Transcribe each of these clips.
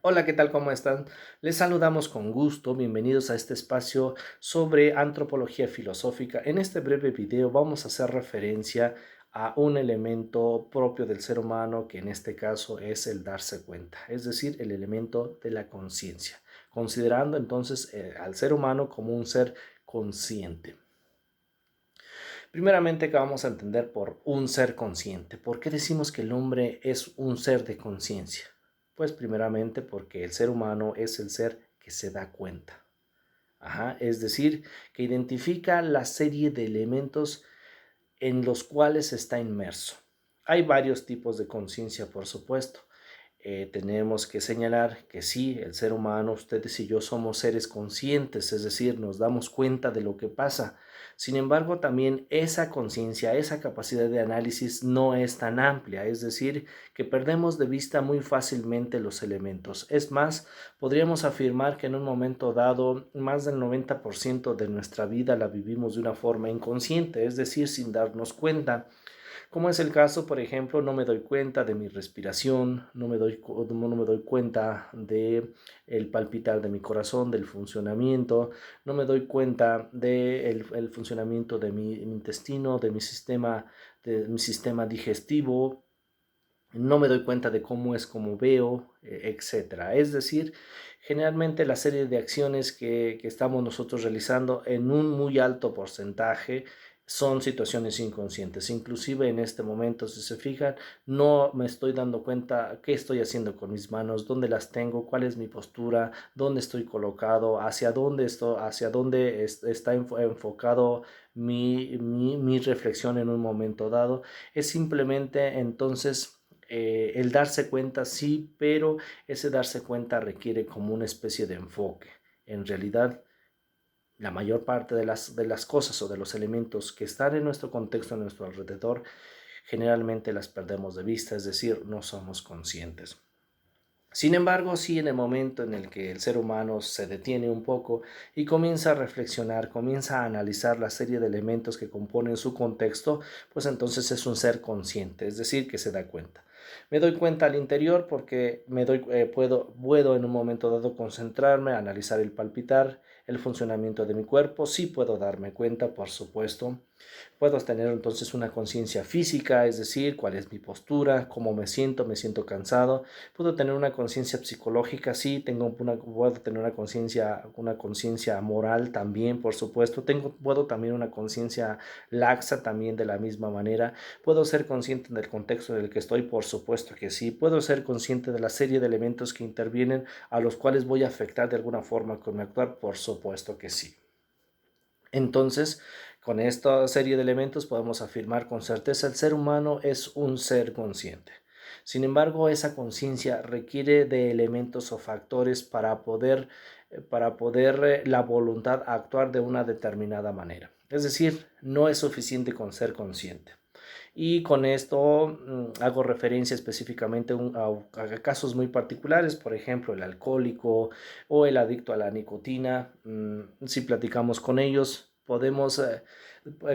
Hola, ¿qué tal? ¿Cómo están? Les saludamos con gusto. Bienvenidos a este espacio sobre antropología filosófica. En este breve video vamos a hacer referencia a un elemento propio del ser humano, que en este caso es el darse cuenta, es decir, el elemento de la conciencia, considerando entonces al ser humano como un ser consciente. Primeramente, ¿qué vamos a entender por un ser consciente? ¿Por qué decimos que el hombre es un ser de conciencia? Pues primeramente porque el ser humano es el ser que se da cuenta. Es decir, que identifica la serie de elementos en los cuales está inmerso. Hay varios tipos de conciencia, por supuesto. Tenemos que señalar que sí, el ser humano, ustedes y yo somos seres conscientes, es decir, nos damos cuenta de lo que pasa. Sin embargo, también esa conciencia, esa capacidad de análisis no es tan amplia, es decir, que perdemos de vista muy fácilmente los elementos. Es más, podríamos afirmar que en un momento dado, más del 90% de nuestra vida la vivimos de una forma inconsciente, es decir, sin darnos cuenta. Como es el caso, por ejemplo, no me doy cuenta de mi respiración, no me doy cuenta de el palpitar de mi corazón, del funcionamiento, no me doy cuenta del el funcionamiento de mi intestino, de mi sistema digestivo, no me doy cuenta de cómo es como veo, etcétera. Es decir, generalmente la serie de acciones que estamos nosotros realizando en un muy alto porcentaje son situaciones inconscientes. Inclusive en este momento, si se fijan, no me estoy dando cuenta qué estoy haciendo con mis manos, dónde las tengo, cuál es mi postura, dónde estoy colocado, hacia dónde está enfocado mi reflexión en un momento dado. Es simplemente entonces el darse cuenta, sí, pero ese darse cuenta requiere como una especie de enfoque. En realidad, la mayor parte de las cosas o de los elementos que están en nuestro contexto, a nuestro alrededor, generalmente las perdemos de vista, es decir, no somos conscientes. Sin embargo, sí, en el momento en el que el ser humano se detiene un poco y comienza a reflexionar, comienza a analizar la serie de elementos que componen su contexto, pues entonces es un ser consciente, es decir, que se da cuenta. Me doy cuenta al interior porque puedo en un momento dado concentrarme, analizar el palpitar, el funcionamiento de mi cuerpo. Sí puedo darme cuenta, por supuesto. Puedo tener entonces una conciencia física, es decir, cuál es mi postura, cómo me siento cansado. Puedo tener una conciencia psicológica, sí, puedo tener una conciencia moral también, por supuesto. Puedo también una conciencia laxa también de la misma manera. Puedo ser consciente del contexto en el que estoy, por supuesto que sí. Puedo ser consciente de la serie de elementos que intervienen a los cuales voy a afectar de alguna forma con mi actuar, por supuesto que sí. Entonces, con esta serie de elementos podemos afirmar con certeza el ser humano es un ser consciente. Sin embargo, esa conciencia requiere de elementos o factores para poder la voluntad actuar de una determinada manera. Es decir, no es suficiente con ser consciente. Y con esto hago referencia específicamente a casos muy particulares, por ejemplo, el alcohólico o el adicto a la nicotina. Si platicamos con ellos, podemos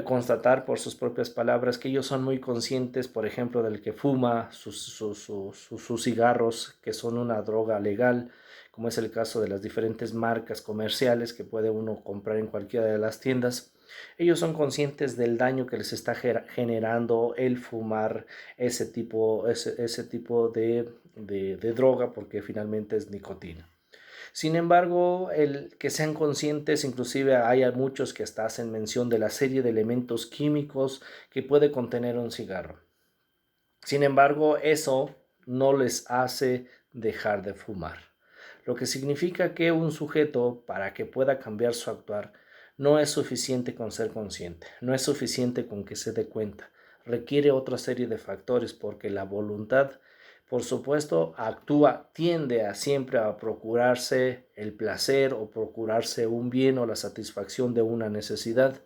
constatar por sus propias palabras que ellos son muy conscientes, por ejemplo, del que fuma sus cigarros, que son una droga legal, como es el caso de las diferentes marcas comerciales que puede uno comprar en cualquiera de las tiendas. Ellos son conscientes del daño que les está generando el fumar ese tipo de droga, porque finalmente es nicotina. Sin embargo, el que sean conscientes, inclusive hay muchos que hasta hacen mención de la serie de elementos químicos que puede contener un cigarro. Sin embargo, eso no les hace dejar de fumar, lo que significa que un sujeto, para que pueda cambiar su actuar, no es suficiente con ser consciente, no es suficiente con que se dé cuenta, requiere otra serie de factores, porque la voluntad, por supuesto, tiende a siempre a procurarse el placer o procurarse un bien o la satisfacción de una necesidad,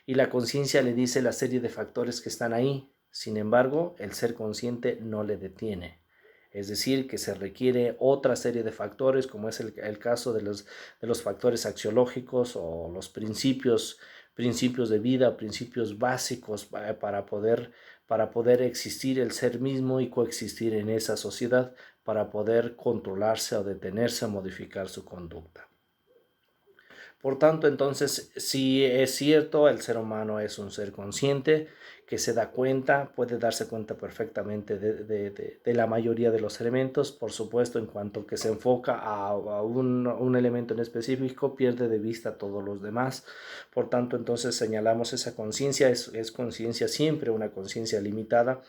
y la conciencia le dice la serie de factores que están ahí. Sin embargo, el ser consciente no le detiene. Es decir, que se requiere otra serie de factores, como es el caso de los factores axiológicos o los principios de vida, principios básicos para poder existir el ser mismo y coexistir en esa sociedad. para poder controlarse o detenerse o modificar su conducta. Por tanto, entonces, si es cierto, el ser humano es un ser consciente que se da cuenta, puede darse cuenta perfectamente de la mayoría de los elementos. Por supuesto, en cuanto que se enfoca a un elemento en específico, pierde de vista todos los demás. Por tanto, entonces señalamos esa conciencia, es conciencia siempre, una conciencia limitada.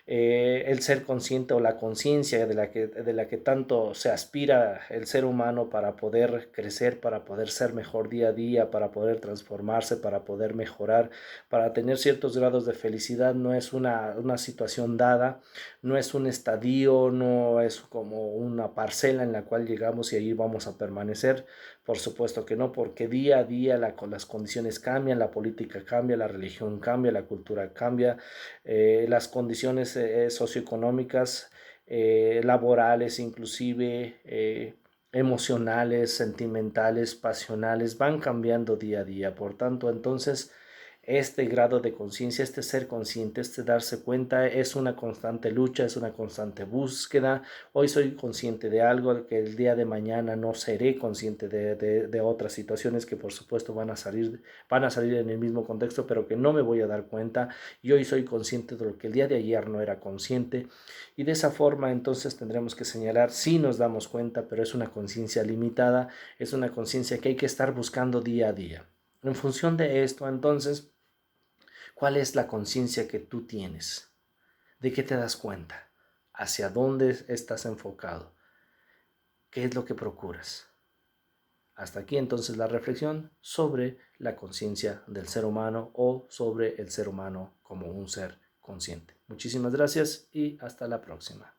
El ser consciente o la conciencia de la que tanto se aspira el ser humano para poder crecer, para poder ser mejor día a día, para poder transformarse, para poder mejorar, para tener ciertos grados de felicidad, no es una situación dada, no es un estadio, no es como una parcela en la cual llegamos y ahí vamos a permanecer. Por supuesto que no, porque día a día las condiciones cambian, la política cambia, la religión cambia, la cultura cambia, las condiciones socioeconómicas, laborales inclusive, emocionales, sentimentales, pasionales, van cambiando día a día. Por tanto, entonces, este grado de conciencia, este ser consciente, este darse cuenta, es una constante lucha, es una constante búsqueda. Hoy soy consciente de algo que el día de mañana no seré consciente de otras situaciones que por supuesto van a salir en el mismo contexto, pero que no me voy a dar cuenta. Y hoy soy consciente de lo que el día de ayer no era consciente. Y de esa forma entonces tendremos que señalar si nos damos cuenta, pero es una conciencia limitada, es una conciencia que hay que estar buscando día a día. En función de esto, entonces, ¿cuál es la conciencia que tú tienes? ¿De qué te das cuenta? ¿Hacia dónde estás enfocado? ¿Qué es lo que procuras? Hasta aquí entonces la reflexión sobre la conciencia del ser humano o sobre el ser humano como un ser consciente. Muchísimas gracias y hasta la próxima.